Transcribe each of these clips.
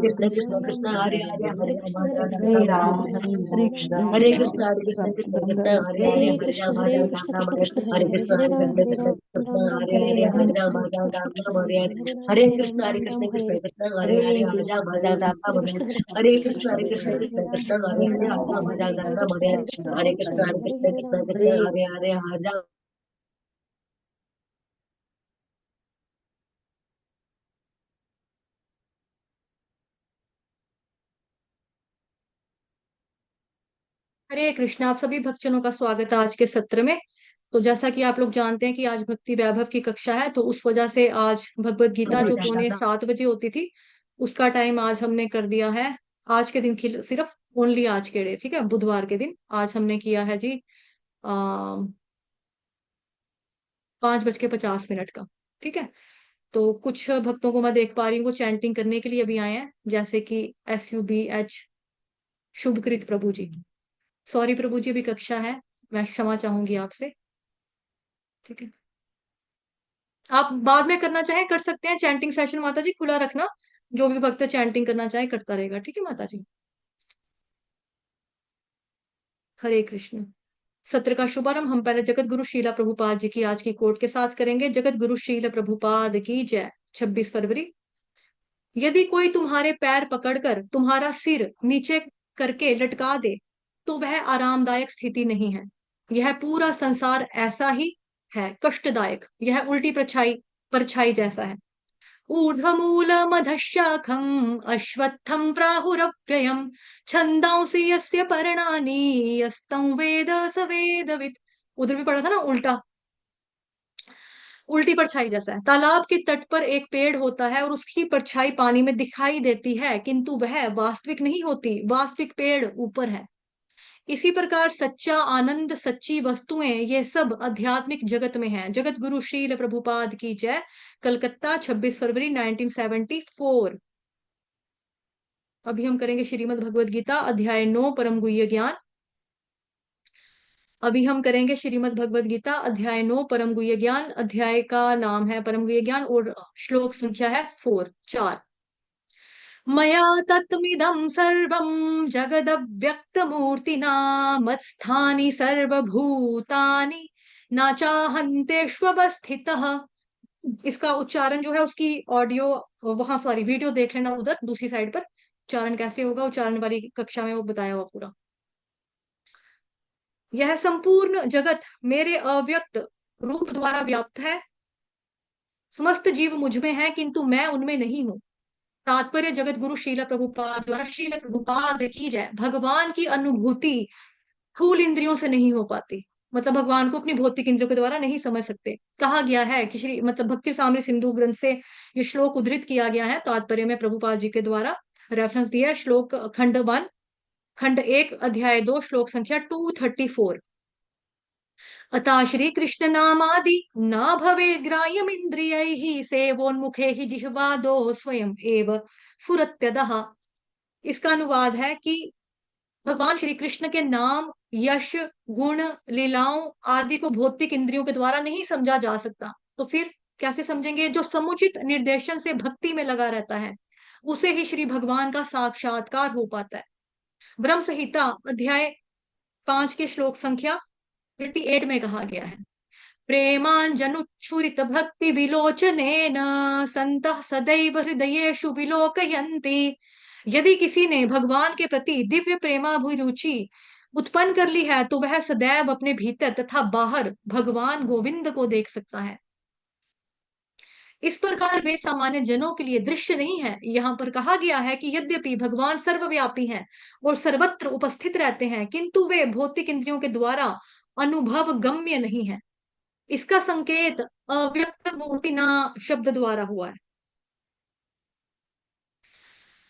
कृष्ण कृष्ण राम कृष्ण हरे हरे राम हरे हरे हरे राम कृष्ण हरे राम कृष्ण राम कृष्ण हरे कृष्ण हरे हरे कृष्ण हरे हरे राम कृष्ण हरे हरे कृष्ण राम कृष्ण कृष्ण हरे हरे हरे हरे कृष्ण राम हरे राम कृष्ण राम कृष्ण हरे कृष्ण हरे हरे हरे कृष्ण हरे हरे राम कृष्ण हरे कृष्ण राम हरे कृष्ण राम राम हरे हरे हरे हरे हरे हरे कृष्ण राम कृष्ण राम कृष्ण राम हरे हरे हरे हरे हरे राम हरे हरे कृष्ण हरे राम राम कृष्ण हरे कृष्ण हरे कृष्ण हरे हरे हरे हरे राम कृष्ण राम राम हरे कृष्ण हरे हरे कृष्ण कृष्ण कृष्ण हरे कृष्ण कृष्ण हरे कृष्ण राम कृष्ण हरे हरे हरे राम राम हरे हरे राम हरे राम कृष्ण हरे हरे हरे कृष्ण हरे हरे कृष्ण कृष्ण हरे हरे कृष्ण हरे कृष्ण राम कृष्ण हरे हरे हरे राम। हरे कृष्णा। आप सभी भक्तजनों का स्वागत है आज के सत्र में। तो जैसा कि आप लोग जानते हैं कि आज भक्ति वैभव की कक्षा है, तो उस वजह से आज भगवत गीता जो पौने 7 बजे होती थी, उसका टाइम आज हमने कर दिया है। आज के दिन सिर्फ ओनली आज के डे, ठीक है, बुधवार के दिन आज हमने किया है जी 5:50 का। ठीक है। तो कुछ भक्तों को मैं देख पा रही हूँ वो चैंटिंग करने के लिए अभी आए हैं, जैसे कि SUBH शुभकृत प्रभु जी। सॉरी प्रभु जी, अभी कक्षा है, मैं क्षमा चाहूंगी आपसे। ठीक है। आप बाद में करना चाहें कर सकते हैं, चैंटिंग सेशन माता जी खुला रखना, जो भी भक्त चैंटिंग करना चाहे करता रहेगा। ठीक है माता जी। हरे कृष्ण। सत्र का शुभारंभ हम पहले जगत गुरु शीला प्रभुपाद जी की आज की कोट के साथ करेंगे। जगत गुरु शीला प्रभुपाद की जय। 26 फरवरी। यदि कोई तुम्हारे पैर पकड़कर तुम्हारा सिर नीचे करके लटका दे तो वह आरामदायक स्थिति नहीं है। यह पूरा संसार ऐसा ही है, कष्टदायक। यह उल्टी परछाई परछाई जैसा है। ऊर्ध्वमूलमधःशाखम् अश्वत्थं प्राहुरव्ययम् छन्दांसि यस्य पर्णानि यस्तं वेद स वेदवित्। उधर भी पढ़ा था ना उल्टा, उल्टी परछाई जैसा है। तालाब के तट पर एक पेड़ होता है और उसकी परछाई पानी में दिखाई देती है, किंतु वह वास्तविक नहीं होती। वास्तविक पेड़ ऊपर है। इसी प्रकार सच्चा आनंद, सच्ची वस्तुएं, ये सब आध्यात्मिक जगत में है। जगत गुरु शील प्रभुपाद की जय। कलकत्ता 26 फरवरी 1974। अभी हम करेंगे श्रीमद् भगवद गीता अध्याय 9 परम गुह्य ज्ञान। अभी हम करेंगे श्रीमद् भगवद गीता अध्याय 9 परम गुह्य ज्ञान। अध्याय का नाम है परम गुह्य ज्ञान और श्लोक संख्या है 4। मया तत्मिदं सर्वं जगदव्यक्तमूर्तिना मत्स्थानि सर्वभूतानि न चाहन्तेष्वस्थितः। इसका उच्चारण जो है उसकी ऑडियो वहां, सॉरी वीडियो देख लेना उधर दूसरी साइड पर। उच्चारण कैसे होगा, उच्चारण वाली कक्षा में वो बताया हुआ पूरा। यह संपूर्ण जगत मेरे अव्यक्त रूप द्वारा व्याप्त है। समस्त जीव मुझ में है किंतु मैं उनमें नहीं हूं। तात्पर्य जगत गुरु शील प्रभुपाद द्वारा। शील प्रभुपाद की जय। भगवान की अनुभूति स्थूल इंद्रियों से नहीं हो पाती, मतलब भगवान को अपनी भौतिक इंद्रियों के द्वारा नहीं समझ सकते। कहा गया है कि श्री मतलब भक्ति सामरी सिंधु ग्रंथ से ये श्लोक उद्धृत किया गया है तात्पर्य में प्रभुपाद जी के द्वारा रेफरेंस दिया है। श्लोक खंड 1 खंड 1 अध्याय 2 श्लोक संख्या 234। अतः श्री कृष्ण नामादि न भवे ग्राह्यमिंद्रियैः सेवोन्मुखे ही जिह्वादो स्वयं एव सुरत्यदः। इसका अनुवाद है कि भगवान श्री कृष्ण के नाम, यश, गुण, लीलाओं आदि को भौतिक इंद्रियों के द्वारा नहीं समझा जा सकता। तो फिर कैसे समझेंगे? जो समुचित निर्देशन से भक्ति में लगा रहता है उसे ही श्री भगवान का साक्षात्कार हो पाता है। ब्रह्म संहिता अध्याय 5 के श्लोक संख्या 38 में कहा गया है, प्रेमांजनुच्छुरित भक्ति विलोचनेन संतः सदैव हृदयेषु विलोकयन्ति। यदि किसी ने भगवान के प्रति दिव्य प्रेमाभिरुचि उत्पन्न कर ली है तो वह सदैव अपने भीतर तथा बाहर भगवान गोविंद को देख सकता है। इस प्रकार वे सामान्य जनों के लिए दृश्य नहीं है। यहाँ पर कहा गया है कि यद्यपि भगवान सर्वव्यापी हैं और सर्वत्र उपस्थित रहते हैं, किंतु वे भौतिक इंद्रियों के द्वारा अनुभव गम्य नहीं है। इसका संकेत अव्यक्त मूर्ति ना शब्द द्वारा हुआ है।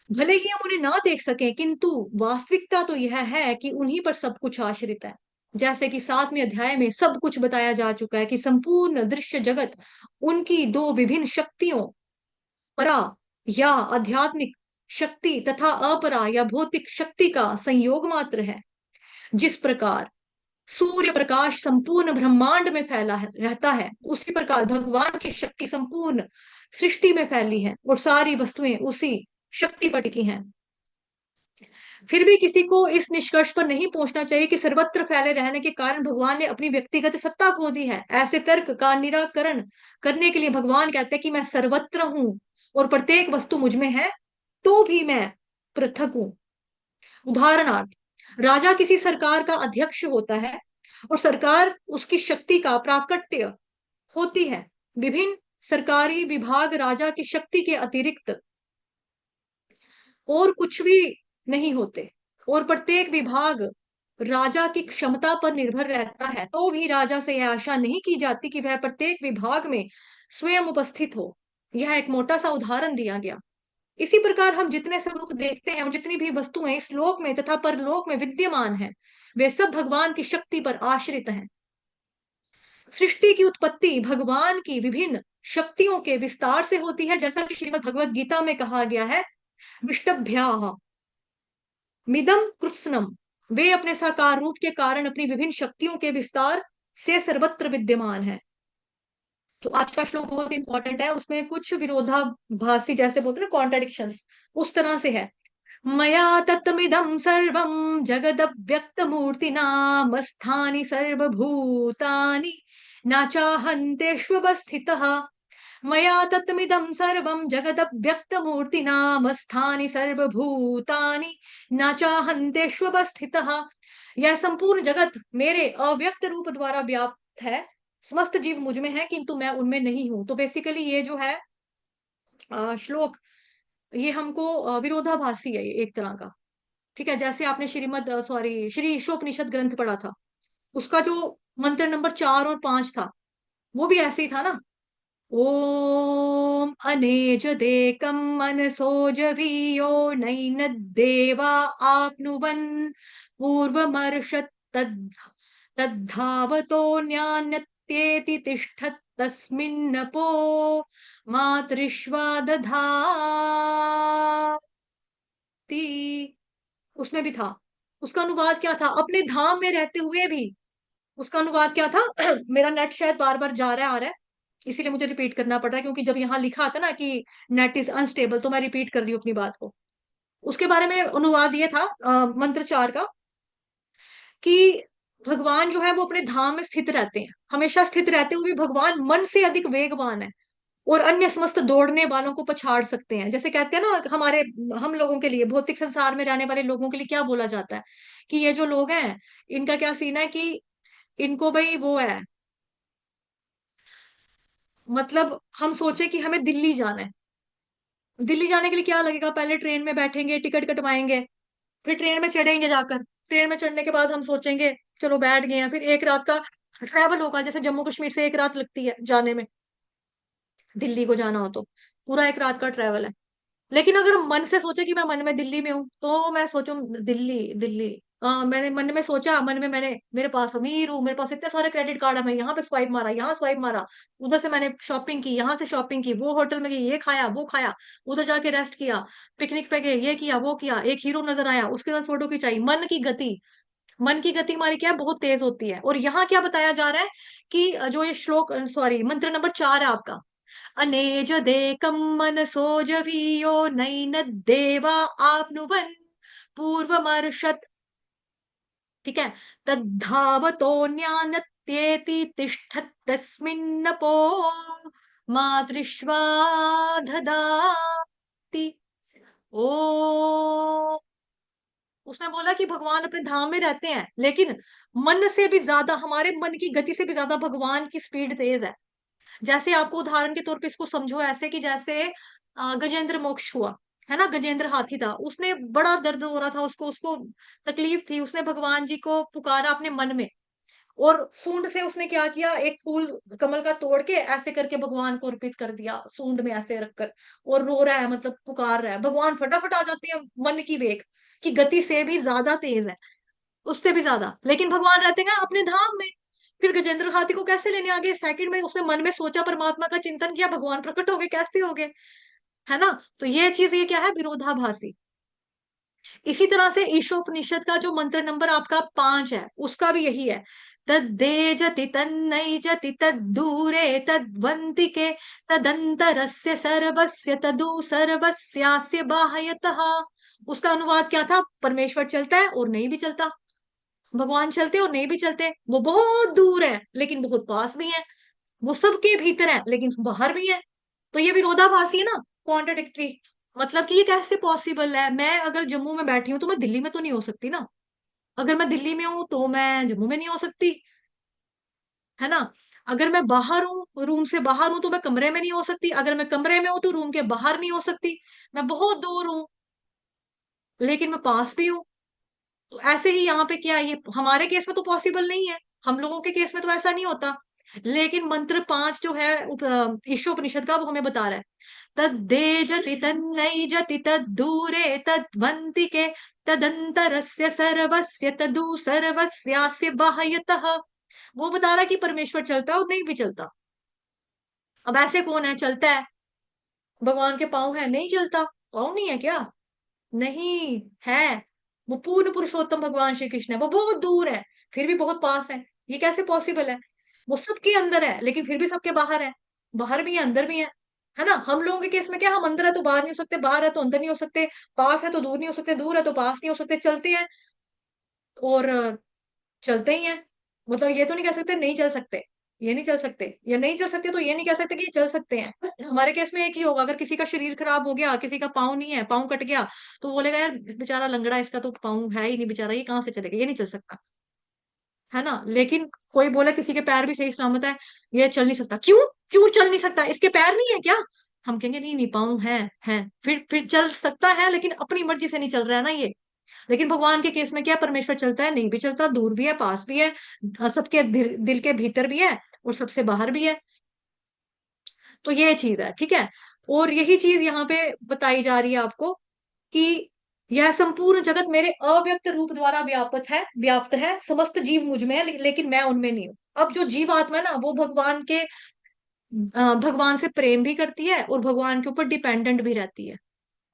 भले ही हम उन्हें ना देख सकें, किंतु वास्तविकता तो यह है कि उन्हीं पर सब कुछ आश्रित है। जैसे कि 7वें अध्याय में सब कुछ बताया जा चुका है कि संपूर्ण दृश्य जगत उनकी दो विभिन्न शक्तियों, परा या आध्यात्मिक शक्ति तथा अपरा या भौतिक शक्ति का संयोग मात्र है। जिस प्रकार सूर्य प्रकाश संपूर्ण ब्रह्मांड में फैला है रहता है, उसी प्रकार भगवान की शक्ति संपूर्ण सृष्टि में फैली है और सारी वस्तुएं उसी शक्ति पर टिकी हैं। फिर भी किसी को इस निष्कर्ष पर नहीं पहुंचना चाहिए कि सर्वत्र फैले रहने के कारण भगवान ने अपनी व्यक्तिगत सत्ता खो दी है। ऐसे तर्क का निराकरण करने के लिए भगवान कहते हैं कि मैं सर्वत्र हूं और प्रत्येक वस्तु मुझ में है, तो भी मैं पृथक हूं। उदाहरणार्थ, राजा किसी सरकार का अध्यक्ष होता है और सरकार उसकी शक्ति का प्राकट्य होती है। विभिन्न सरकारी विभाग राजा की शक्ति के अतिरिक्त और कुछ भी नहीं होते, और प्रत्येक विभाग राजा की क्षमता पर निर्भर रहता है, तो भी राजा से यह आशा नहीं की जाती कि वह प्रत्येक विभाग में स्वयं उपस्थित हो। यह एक मोटा सा उदाहरण दिया गया। इसी प्रकार हम जितने स्वरूप देखते हैं और जितनी भी वस्तुएं इस लोक में तथा परलोक में विद्यमान हैं, वे सब भगवान की शक्ति पर आश्रित हैं। सृष्टि की उत्पत्ति भगवान की विभिन्न शक्तियों के विस्तार से होती है, जैसा कि श्रीमद् भगवत गीता में कहा गया है, विष्टभ्याः मिदम कृत्स्नम। वे अपने साकार रूप के कारण अपनी विभिन्न शक्तियों के विस्तार से सर्वत्र विद्यमान है। तो आज का श्लोक बहुत इंपॉर्टेंट है, उसमें कुछ विरोधाभासी जैसे बोलते हैं ना, कॉन्ट्राडिक्शंस, उस तरह से है। मया तत्तमिदं सर्वं जगदव्यक्तमूर्तिना मस्थानि सर्वभूतानि न चाहन्तेष्वस्थितः। मया तत्तमिदं सर्वं जगदव्यक्तमूर्तिना मस्थानि सर्वभूतानि न चाहन्तेष्वस्थितः। यह संपूर्ण जगत मेरे अव्यक्त रूप द्वारा व्याप्त है। समस्त जीव मुझ में है किंतु मैं उनमें नहीं हूं। तो बेसिकली ये जो है श्लोक, ये हमको विरोधाभासी है, ये एक तरह का। ठीक है, जैसे आपने श्री ईशोपनिषद ग्रंथ पढ़ा था, उसका जो मंत्र नंबर 4 और 5 था, वो भी ऐसे ही था ना। ओम अनेज देकम मनसोजवीयो नैन देवा आपनुवन पूर्वमर्षत् तद् तद्धावतोऽन्यान्यत्येति तिष्ठत् तस्मिन्नपो मातृष्वा दधाति। उसमें भी था। उसका अनुवाद क्या था? अपने धाम में रहते हुए भी उसका अनुवाद क्या था? मेरा नेट शायद बार बार जा रहा है आ रहा है, इसीलिए मुझे रिपीट करना पड़ रहा है, क्योंकि जब यहाँ लिखा था ना कि नेट इज अनस्टेबल, तो मैं रिपीट कर रही हूँ अपनी बात को। उसके बारे में अनुवाद ये था मंत्र 4 का, कि भगवान जो है वो अपने धाम में स्थित रहते हैं, हमेशा स्थित रहते हुए भी भगवान मन से अधिक वेगवान है और अन्य समस्त दौड़ने वालों को पछाड़ सकते हैं। जैसे कहते हैं ना, हम लोगों के लिए, भौतिक संसार में रहने वाले लोगों के लिए क्या बोला जाता है कि ये जो लोग हैं, इनका क्या सीन है कि इनको भाई वो है, मतलब हम सोचे कि हमें दिल्ली जाना है, दिल्ली जाने के लिए क्या लगेगा? पहले ट्रेन में बैठेंगे, टिकट कटवाएंगे, फिर ट्रेन में चढ़ेंगे, जाकर ट्रेन में चढ़ने के बाद हम सोचेंगे चलो बैठ गए हैं, फिर एक रात का ट्रैवल होगा। जैसे जम्मू कश्मीर से एक रात लगती है जाने में, दिल्ली को जाना हो तो पूरा एक रात का ट्रैवल है। लेकिन अगर मन से सोचे कि मैं मन में दिल्ली में हूँ, तो मैं सोचूं दिल्ली दिल्ली, मैंने मन में सोचा, मन में मैंने, मेरे पास अमीर हूँ, मेरे पास इतने सारे क्रेडिट कार्ड है, मैं यहाँ पे स्वाइप मारा, यहाँ स्वाइप मारा, उधर से मैंने शॉपिंग की, यहाँ से शॉपिंग की, वो होटल में गई, ये खाया वो खाया, उधर जाके रेस्ट किया, पिकनिक पे गए, ये किया वो किया, एक हीरो नजर आया, उसके साथ फोटो खिंचाई। मन की गति हमारी क्या है, बहुत तेज होती है। और यहाँ क्या बताया जा रहा है कि जो ये श्लोक, सॉरी, मंत्र नंबर 4 है आपका, अनेजदेकं मनसोजवीयो नैनद्देवा आप्नुवन् पूर्वमर्षत्। ठीक है, तद्धावतोऽन्यानत्येति तिष्ठत् तस्मिन्नपो मातृष्वा दधाति। ओ, उसने बोला कि भगवान अपने धाम में रहते हैं, लेकिन मन से भी ज्यादा, हमारे मन की गति से भी ज्यादा भगवान की स्पीड तेज है। जैसे आपको उदाहरण के तौर पे इसको समझो ऐसे कि जैसे गजेंद्र मोक्ष हुआ, है ना, गजेंद्र हाथी था, उसने बड़ा दर्द हो रहा था, उसको उसको तकलीफ थी, उसने भगवान जी को पुकारा अपने मन में, और सूंड से उसने क्या किया, एक फूल कमल का तोड़ के ऐसे करके भगवान को अर्पित कर दिया, सूंड में ऐसे रखकर, और रो रहा है, मतलब पुकार रहा है। भगवान फटाफट आ जाते हैं, मन की वेग की गति से भी ज्यादा तेज है, उससे भी ज्यादा, लेकिन भगवान रहते हैं अपने धाम में। फिर गजेंद्र हाथी को कैसे लेने आ गए? सेकंड में उसने मन में सोचा, परमात्मा का चिंतन किया, भगवान प्रकट हो गए, कैसे हो गए, है ना। तो ये चीज, ये क्या है, विरोधाभासी। इसी तरह से ईशोपनिषद का जो मंत्र नंबर आपका 5 है, उसका भी यही है। तद्देजति तन्नैजति तद्दूरे तद्वन्तिके तदंतरस्य सर्वस्य तदु सर्वस्यास्य बाह्यतः। उसका अनुवाद क्या था? परमेश्वर चलता है और नहीं भी चलता, भगवान चलते और नहीं भी चलते, वो बहुत दूर है लेकिन बहुत पास भी है, वो सबके भीतर है लेकिन बाहर भी है। तो ये विरोधाभासी है ना, कॉन्ट्रडिक्टरी। मतलब कि ये कैसे पॉसिबल है? मैं अगर जम्मू में बैठी हूँ तो मैं दिल्ली में तो नहीं हो सकती ना, अगर मैं दिल्ली में हूँ तो मैं जम्मू में नहीं हो सकती, है ना? अगर मैं बाहर हूँ, रूम से बाहर हूँ, तो मैं कमरे में नहीं हो सकती, अगर मैं कमरे में हूँ तो रूम के बाहर नहीं हो सकती। मैं बहुत दूर हूँ लेकिन मैं पास भी हूँ। तो ऐसे ही यहाँ पे क्या है, ये हमारे केस में तो पॉसिबल नहीं है, हम लोगों के केस में तो ऐसा नहीं होता। लेकिन मंत्र 5 जो है ईशोपनिषद का, वो हमें बता रहा है। तद्देजति तन्नैजति तद्दूरे तद्वन्तिके तदंतरस्य सर्वस्य तदु सर्वस्यास्य बाह्यतः। वो बता रहा है कि परमेश्वर चलता है और नहीं भी चलता। अब ऐसे कौन है चलता है? भगवान के पाँव है, नहीं चलता, पाँव नहीं है क्या? नहीं है। वो पूर्ण पुरुषोत्तम भगवान श्री कृष्ण है, वो बहुत दूर है फिर भी बहुत पास है। ये कैसे पॉसिबल है? वो सबके अंदर है लेकिन फिर भी सबके बाहर है, बाहर भी है अंदर भी है ना? हम लोगों के केस में क्या, हम अंदर है तो बाहर नहीं हो सकते, बाहर है तो अंदर नहीं हो सकते, पास है तो दूर नहीं हो सकते, दूर है तो पास नहीं हो सकते, चलते हैं और चलते ही हैं। मतलब ये तो नहीं कह सकते नहीं चल सकते, ये नहीं चल सकते, ये नहीं चल सकते तो ये नहीं कह सकते कि ये चल सकते हैं। हमारे केस में एक ही होगा, अगर किसी का शरीर खराब हो गया, किसी का पाँव नहीं है, पाँव कट गया, तो बोलेगा यार बेचारा लंगड़ा, इसका तो पाँव है ही नहीं बेचारा, ये कहाँ से चलेगा, ये नहीं चल सकता, है ना? लेकिन कोई बोले किसी के पैर भी सही सलामत है, ये चल नहीं सकता, क्यों? क्यों चल नहीं सकता? इसके पैर नहीं है क्या? हम कहेंगे नहीं नहीं पाँव है, फिर चल सकता है लेकिन अपनी मर्जी से नहीं चल रहा है ना ये। लेकिन भगवान के केस में क्या है, परमेश्वर चलता है, नहीं भी चलता, दूर भी है, पास भी है, सबके दिल के भीतर भी है और सबसे बाहर भी है। तो ये चीज है, ठीक है। और यही चीज यहाँ पे बताई जा रही है आपको कि यह संपूर्ण जगत मेरे अव्यक्त रूप द्वारा व्याप्त है, समस्त जीव मुझ में है, लेकिन मैं उनमें नहीं हूँ। अब जो जीव आत्मा है ना, वो भगवान से प्रेम भी करती है और भगवान के ऊपर डिपेंडेंट भी रहती है।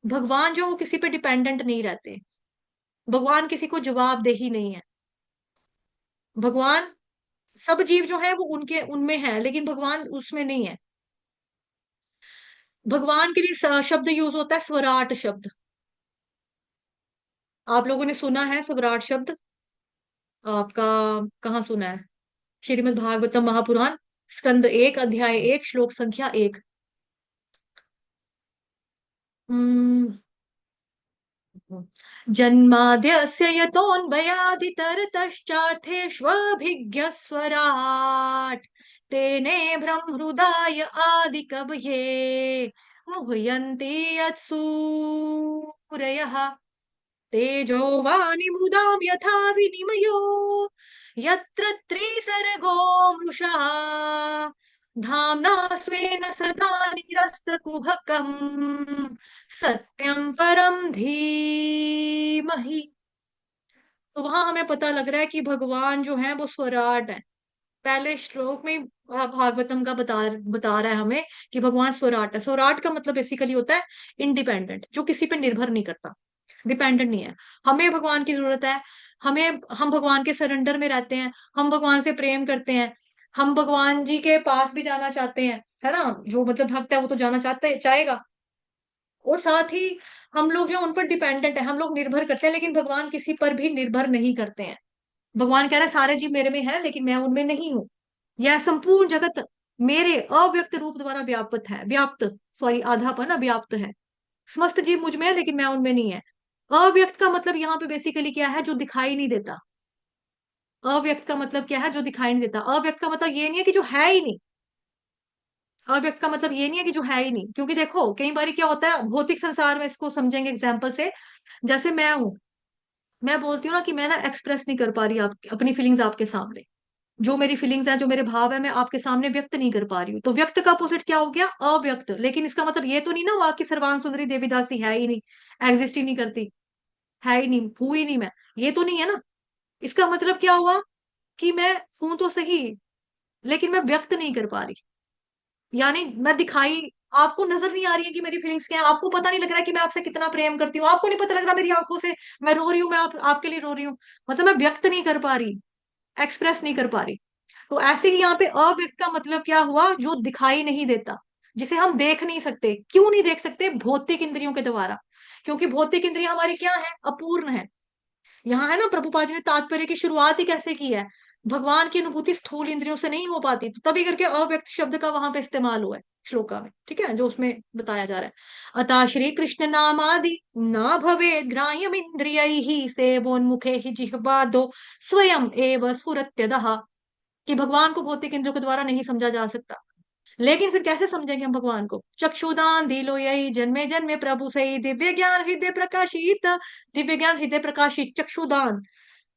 भगवान जो, वो किसी पे डिपेंडेंट नहीं रहते, भगवान किसी को जवाबदेही नहीं है। भगवान, सब जीव जो है वो उनके उनमें है लेकिन भगवान उसमें नहीं है। भगवान के लिए शब्द यूज होता है स्वराट शब्द। आप लोगों ने सुना है स्वराट शब्द? आपका कहाँ सुना है? श्रीमद् भागवतम महापुराण, स्कंद 1 अध्याय 1 श्लोक संख्या 1। जन्माद्यस्य यतोऽन्वयादितरतश्चार्थेष्वभिज्ञस्वराट् तेने ब्रह्महृदाय आदिकवये मुह्यन्ति यत्सूरयः तेजो वाणिमृदां यथा विनिमयो यत्र त्रिसर्गो मृषा धाम्ना स्वेन सदा निरस्तकुहकम् सत्यम परम धीमहि। तो वहां हमें पता लग रहा है कि भगवान जो है वो स्वराट है। पहले श्लोक में ही भागवतम का बता रहा है हमें कि भगवान स्वराट है। स्वराट का मतलब बेसिकली होता है इंडिपेंडेंट, जो किसी पे निर्भर नहीं करता, डिपेंडेंट नहीं है। हमें भगवान की जरूरत है, हमें, हम भगवान के सरेंडर में रहते हैं, हम भगवान से प्रेम करते हैं, हम भगवान जी के पास भी जाना चाहते हैं, है ना? जो मतलब भक्त है वो तो जाना चाहेगा। और साथ ही हम लोग जो उन पर डिपेंडेंट है, हम लोग निर्भर करते हैं, लेकिन भगवान किसी पर भी निर्भर नहीं करते हैं। भगवान कह रहे हैं सारे जीव मेरे में है लेकिन मैं उनमें नहीं हूँ। यह संपूर्ण जगत मेरे अव्यक्त रूप द्वारा व्याप्त, सॉरी आधा पर ना, व्याप्त है। समस्त जीव मुझ में है लेकिन मैं उनमें नहीं है। अव्यक्त का मतलब यहाँ पे बेसिकली क्या है? जो दिखाई नहीं देता। अव्यक्त का मतलब क्या है? जो दिखाई नहीं देता। अव्यक्त का मतलब ये नहीं है कि जो है ही नहीं। अव्यक्त का मतलब ये नहीं है कि जो है ही नहीं, क्योंकि देखो कई बार क्या होता है भौतिक संसार में, इसको समझेंगे एग्जाम्पल से। जैसे मैं हूं, मैं बोलती हूँ ना कि मैं ना एक्सप्रेस नहीं कर पा रही अपनी फीलिंग्स आपके सामने। जो मेरी फीलिंग्स हैं, जो मेरे भाव है, मैं आपके सामने व्यक्त नहीं कर पा रही हूँ, तो व्यक्त का अपोजिट क्या हो गया? अव्यक्त। लेकिन इसका मतलब ये तो नहीं ना हुआ कि सर्वांग सुंदरी देवी दासी है ही नहीं, एग्जिस्ट ही नहीं करती, है ही नहीं, हूं ही नहीं मैं, ये तो नहीं है ना। इसका मतलब क्या हुआ कि मैं हूं तो सही लेकिन मैं व्यक्त नहीं कर पा रही, यानी मैं दिखाई आपको नजर नहीं आ रही है कि मेरी फीलिंग्स क्या है, आपको पता नहीं लग रहा है कि मैं आपसे कितना प्रेम करती हूँ, आपको नहीं पता लग रहा मेरी आंखों से मैं रो रही हूँ, मैं आपके लिए रो रही हूँ, मतलब मैं व्यक्त नहीं कर पा रही, एक्सप्रेस नहीं कर पा रही। तो ऐसे ही यहाँ पे अव्यक्त का मतलब क्या हुआ, जो दिखाई नहीं देता, जिसे हम देख नहीं सकते। क्यों नहीं देख सकते? भौतिक इंद्रियों के द्वारा, क्योंकि भौतिक इंद्रियां हमारी क्या है, अपूर्ण है। यहाँ है ना, प्रभुपाद जी ने तात्पर्य की शुरुआत ही कैसे की है, भगवान की अनुभूति स्थूल इंद्रियों से नहीं हो पाती, तो तभी करके अव्यक्त शब्द का वहां पे इस्तेमाल हुआ है श्लोका में, ठीक है, जो उसमें बताया जा रहा है। अतः श्री कृष्ण नामादि न भवे ग्राह्यम इंद्रिय सेवोन्मुखे ही जिह्वादो स्वयं एव स्फुरत्यदः, कि भगवान को भौतिक इंद्रियों के द्वारा नहीं समझा जा सकता। लेकिन फिर कैसे समझेंगे हम भगवान को? चक्षुदान दिलो यही जन्मे जन्मे प्रभु सही दिव्य ज्ञान हृदय प्रकाशित, दिव्य ज्ञान हृदय प्रकाशित चक्षुदान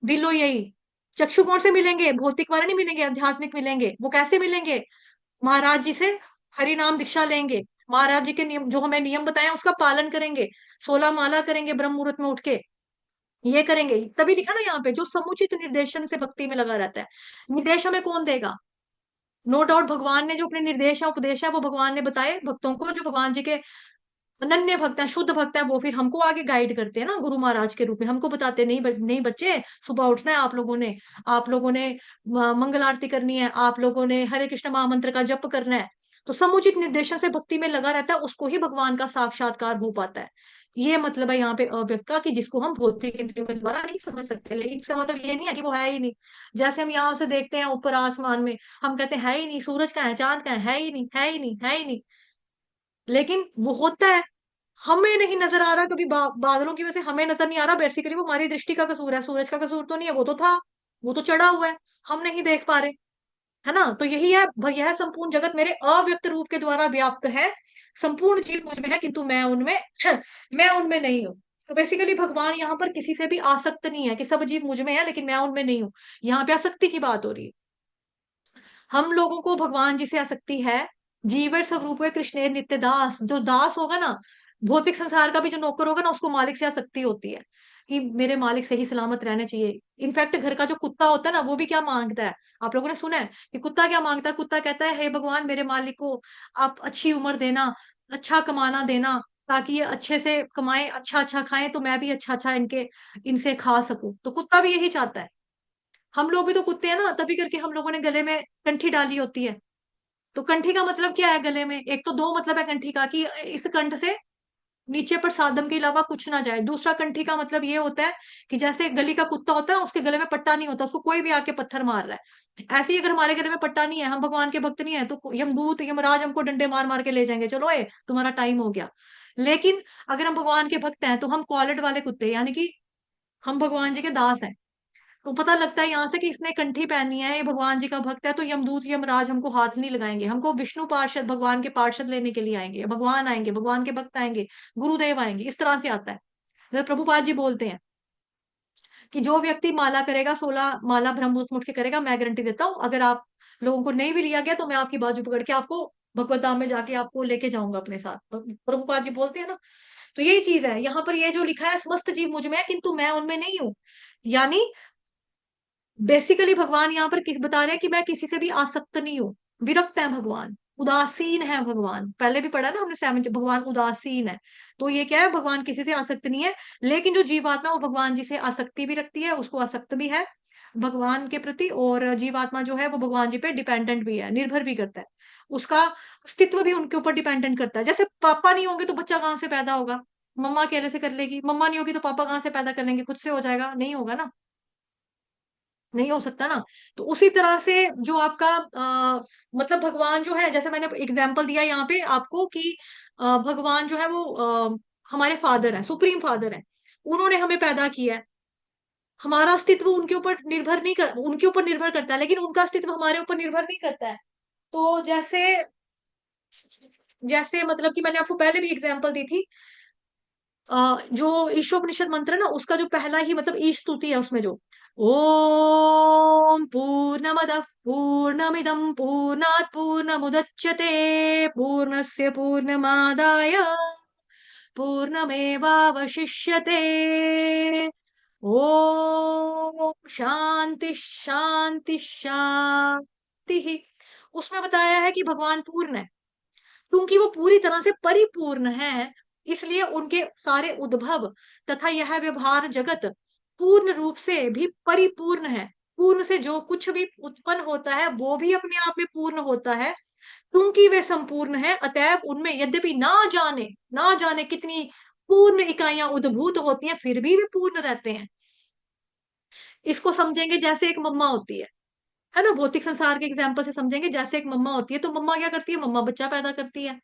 दिलो यही। चक्षु कौन से मिलेंगे? भौतिक वाले नहीं मिलेंगे, आध्यात्मिक मिलेंगे। वो कैसे मिलेंगे? महाराज जी से हरि नाम दीक्षा लेंगे, महाराज जी के नियम, जो हमें नियम बताए हैं, उसका पालन करेंगे, 16 माला करेंगे ब्रह्म मुहूर्त में उठ के, ये करेंगे, तभी लिखा ना यहाँ पे, जो समुचित निर्देशन से भक्ति में लगा रहता है। निर्देश हमें कौन देगा? नो डाउट भगवान ने जो अपने निर्देश है, उपदेश है, वो भगवान ने बताए भक्तों को, जो भगवान जी के अनन्य भक्त है, शुद्ध भक्त है, वो फिर हमको आगे गाइड करते हैं ना, गुरु महाराज के रूप में हमको बताते हैं, नहीं नहीं बच्चे, सुबह उठना है आप लोगों ने मंगल आरती करनी है, आप लोगों ने हरे कृष्ण महामंत्र का जप करना है। तो समुचित निर्देशन से भक्ति में लगा रहता है, उसको ही भगवान का साक्षात्कार हो पाता है। ये मतलब है यहाँ पे अव्यक्त का, कि जिसको हम भौतिक इंद्रियों के द्वारा नहीं समझ सकते। लेकिन इसका मतलब ये नहीं है कि वो है ही नहीं। जैसे हम यहाँ से देखते हैं ऊपर आसमान में, हम कहते हैं है ही नहीं, सूरज का है, चांद का है ही नहीं, है ही नहीं, है ही नहीं, लेकिन वो होता है। हमें नहीं नजर आ रहा कभी, बादलों की वजह से हमें नजर नहीं आ रहा, बेसिकली वो हमारी दृष्टि का कसूर है, सूरज का कसूर तो नहीं है, वो तो था, वो तो चढ़ा हुआ है, हम नहीं देख पा रहे, है ना। तो यही है, यह संपूर्ण जगत मेरे अव्यक्त रूप के द्वारा व्याप्त है, संपूर्ण जीव मुझ में है, किंतु मैं उनमें मैं उनमें नहीं हूँ। तो बेसिकली भगवान यहाँ पर किसी से भी आसक्त नहीं है, कि सब जीव मुझ में है लेकिन मैं उनमें नहीं हूँ। यहाँ पे आसक्ति की बात हो रही है। हम लोगों को भगवान जी से आसक्ति है, जीवर स्वरूप है कृष्णेर नित्य दास, जो दास होगा ना, भौतिक संसार का भी जो नौकर होगा ना, उसको मालिक से आसक्ति होती है, कि मेरे मालिक सही सलामत रहने चाहिए। इनफैक्ट घर का जो कुत्ता होता है ना, वो भी क्या मांगता है, आप लोगों ने सुना है कि कुत्ता क्या मांगता है? कुत्ता कहता है, हे भगवान मेरे मालिक को आप अच्छी उम्र देना, अच्छा कमाना देना, ताकि ये अच्छे से कमाएं, अच्छा अच्छा खाएं, तो मैं भी अच्छा अच्छा इनसे खा सकूं। तो कुत्ता भी यही चाहता है। हम लोग भी तो कुत्ते हैं ना, तभी करके हम लोगों ने गले में कंठी डाली होती है। तो कंठी का मतलब क्या है गले में? एक तो दो मतलब है कंठी का, कि इस कंठ से नीचे पर साधम के अलावा कुछ ना जाए। दूसरा कंठी का मतलब ये होता है कि जैसे गली का कुत्ता होता है ना, उसके गले में पट्टा नहीं होता, उसको कोई भी आके पत्थर मार रहा है, ऐसे ही अगर हमारे गले में पट्टा नहीं है, हम भगवान के भक्त नहीं है, तो यमदूत यमराज हमको डंडे मार मार के ले जाएंगे, चलो ए तुम्हारा टाइम हो गया। लेकिन अगर हम भगवान के भक्त हैं, तो हम कॉलर वाले कुत्ते, यानी कि हम भगवान जी के दास हैं। तो पता लगता है यहाँ से कि इसने कंठी पहनी है, ये भगवान जी का भक्त है, तो यमदूत यमराज हमको हाथ नहीं लगाएंगे, हमको विष्णु पार्षद, भगवान के पार्षद लेने के लिए आएंगे, भगवान आएंगे, भगवान के भक्त आएंगे, गुरुदेव आएंगे, इस तरह से आता है। जब प्रभुपाद जी बोलते हैं कि जो व्यक्ति माला करेगा, 16 माला ब्रह्म मुहूर्त में उठ के करेगा, मैं गारंटी देता हूँ, अगर आप लोगों को नहीं भी लिया गया, तो मैं आपकी बाजू पकड़ के आपको भगवत धाम में जाके आपको लेके जाऊंगा अपने साथ। प्रभुपाद जी बोलते हैं ना। तो यही चीज है यहाँ पर, ये जो लिखा है, समस्त जीव मुझ में है किंतु मैं उनमें नहीं हूँ। यानी बेसिकली भगवान यहाँ पर किस बता रहे हैं, कि मैं किसी से भी आसक्त नहीं हूँ। विरक्त है भगवान, उदासीन है भगवान, पहले भी पढ़ा ना हमने सेवन, भगवान उदासीन है। तो ये क्या है, भगवान किसी से आसक्त नहीं है। लेकिन जो जीवात्मा, वो भगवान जी से आसक्ति भी रखती है, उसको आसक्त भी है भगवान के प्रति, और जीवात्मा जो है वो भगवान जी पे डिपेंडेंट भी है, निर्भर भी करता है, उसका अस्तित्व भी उनके ऊपर डिपेंडेंट करता है। जैसे पापा नहीं होंगे तो बच्चा कहाँ से पैदा होगा? मम्मा अकेले से कर लेगी, मम्मा नहीं होगी तो पापा कहाँ से पैदा कर लेंगे? खुद से हो जाएगा? नहीं होगा ना, नहीं हो सकता ना। तो उसी तरह से जो आपका मतलब भगवान जो है, जैसे मैंने एग्जाम्पल दिया यहाँ पे आपको, कि भगवान जो है वो हमारे फादर है, सुप्रीम फादर है, उन्होंने हमें पैदा किया है। हमारा अस्तित्व उनके ऊपर निर्भर नहीं कर, उनके ऊपर निर्भर करता है, लेकिन उनका अस्तित्व हमारे ऊपर निर्भर नहीं करता है। तो जैसे जैसे मतलब कि मैंने आपको पहले भी एग्जाम्पल दी थी, जो ईशोपनिषद मंत्र है ना, उसका जो पहला ही मतलब ईश स्तुति है, उसमें जो ओम पूर्णमदः पूर्णमिदं पूर्णात् पूर्णमुदच्यते पूर्णस्य पूर्णमादाय पूर्णमेवावशिष्यते ओम शांति शांति शांति। उसमें बताया है कि भगवान पूर्ण है। क्योंकि वो पूरी तरह से परिपूर्ण है, इसलिए उनके सारे उद्भव तथा यह व्यवहार जगत पूर्ण रूप से भी परिपूर्ण है। पूर्ण से जो कुछ भी उत्पन्न होता है वो भी अपने आप में पूर्ण होता है, क्योंकि वे संपूर्ण है। अतएव उनमें यद्यपि ना जाने कितनी पूर्ण इकाइयां उद्भूत होती हैं, फिर भी वे पूर्ण रहते हैं। इसको समझेंगे जैसे एक मम्मा होती है ना, भौतिक संसार के एग्जाम्पल से समझेंगे। जैसे एक मम्मा होती है, तो मम्मा क्या करती है, मम्मा बच्चा पैदा करती है।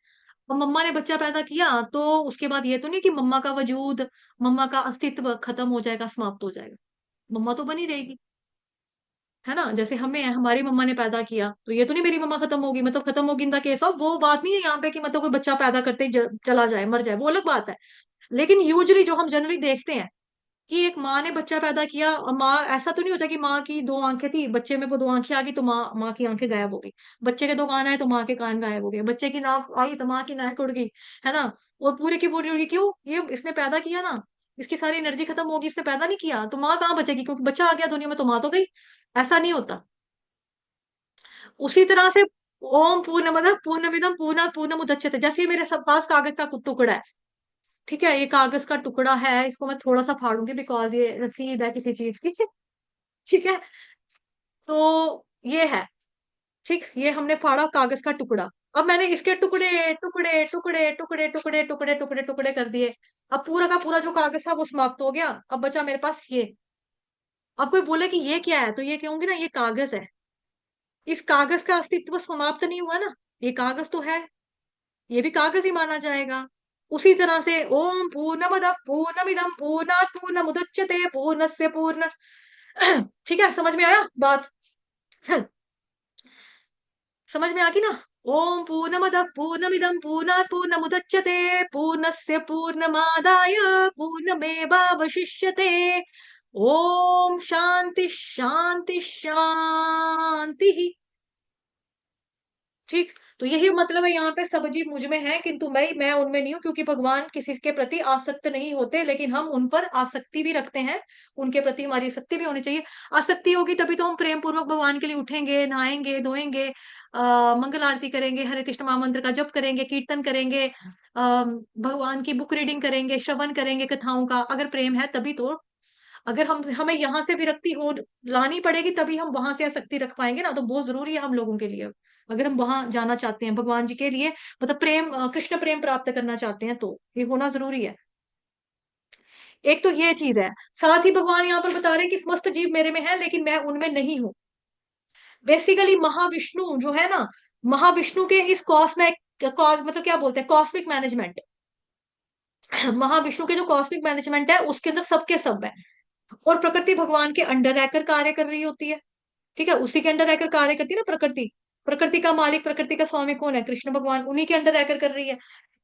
और मम्मा ने बच्चा पैदा किया तो उसके बाद ये तो नहीं कि मम्मा का वजूद, मम्मा का अस्तित्व खत्म हो जाएगा, समाप्त हो जाएगा। मम्मा तो बनी रहेगी, है ना। जैसे हमें हमारी मम्मा ने पैदा किया, तो ये तो नहीं मेरी मम्मा खत्म होगी, मतलब खत्म होगी इन द केस ऑफ, वो बात नहीं है यहाँ पे कि मतलब कोई बच्चा पैदा करते ही चला जाए, मर जाए, वो अलग बात है। लेकिन यूजली जो हम जनरली देखते हैं कि एक माँ ने बच्चा पैदा किया, और माँ, ऐसा तो नहीं होता कि माँ की दो आंखें थी, बच्चे में वो दो आंखें आ गई तो माँ की आंखें गायब हो गई। बच्चे के दो कान आए तो माँ के कान गायब हो गए, बच्चे की नाक आई तो माँ की नाक उड़ गई, है ना। और पूरी की पूरी उड़ गई, क्यों? ये इसने पैदा किया ना, इसकी सारी एनर्जी खत्म होगी, इसने पैदा नहीं किया, तो माँ कहाँ बचेगी, क्योंकि बच्चा आ गया दुनिया में तो माँ तो गई। ऐसा नहीं होता। उसी तरह से ओम पूर्ण मतलब पूर्णमिदम पूर्णात पूर्णमुदच्यते, जैसे ये मेरे सब पास कागज का टुकड़ा है, ठीक है, ये कागज का टुकड़ा है, इसको मैं थोड़ा सा फाड़ूंगी बिकॉज ये रसीद है किसी चीज की, ठीक है। तो ये है, ठीक, ये हमने फाड़ा कागज का टुकड़ा। अब मैंने इसके टुकड़े टुकड़े टुकड़े टुकड़े टुकड़े टुकड़े टुकड़े टुकड़े कर दिए। अब पूरा का पूरा जो कागज था वो समाप्त हो गया, अब बचा मेरे पास ये। अब कोई बोले कि ये क्या है, तो ये कहूंगी ना, ये कागज है। इस कागज का अस्तित्व समाप्त नहीं हुआ ना, ये कागज तो है, ये भी कागज ही माना जाएगा। उसी तरह से ओम पूर्णमद पूर्णमिदम पूर्णात पूर्णमुदच्यते पूर्णस्य पूर्ण ठीक है, समझ में आया बात? समझ में आ गई ना? ओम पूर्णमद पूर्णमिदम पूर्णात पूर्णमुदच्यते पूर्णस्य पूर्णमादाय पूर्णमेवावशिष्यते। ओम शांति शांति शांति। ठीक, तो यही मतलब है यहाँ पे, सब जीव मुझ में है किंतु मैं उनमें नहीं हूँ, क्योंकि भगवान किसी के प्रति आसक्त नहीं होते, लेकिन हम उन पर आसक्ति भी रखते हैं, उनके प्रति हमारी आसक्ति भी होनी चाहिए। आसक्ति होगी तभी तो हम प्रेम पूर्वक भगवान के लिए उठेंगे, नहाएंगे, धोएंगे, मंगल आरती करेंगे, हरे कृष्ण महामंत्र का जप करेंगे, कीर्तन करेंगे, भगवान की बुक रीडिंग करेंगे, श्रवण करेंगे कथाओं का, अगर प्रेम है तभी तो। अगर हम हमें यहाँ से विरक्ति हो लानी पड़ेगी तभी हम वहां से आसक्ति रख पाएंगे ना, तो बहुत जरूरी है हम लोगों के लिए। अगर हम वहां जाना चाहते हैं भगवान जी के लिए, मतलब प्रेम, कृष्ण प्रेम प्राप्त करना चाहते हैं, तो ये होना जरूरी है। एक तो ये चीज है। साथ ही भगवान यहाँ पर बता रहे हैं कि समस्त जीव मेरे में है लेकिन मैं उनमें नहीं हूँ। बेसिकली महाविष्णु जो है ना, महाविष्णु के इस कॉस्मिक, मतलब क्या बोलते हैं, कॉस्मिक मैनेजमेंट, महाविष्णु के जो कॉस्मिक मैनेजमेंट है उसके अंदर सबके सब है। और प्रकृति भगवान के अंडर रहकर कार्य कर रही होती है, ठीक है, उसी के अंडर रहकर कार्य करती है ना प्रकृति। प्रकृति का मालिक, प्रकृति का स्वामी कौन है? कृष्ण भगवान, उन्हीं के अंडर रहकर कर रही है।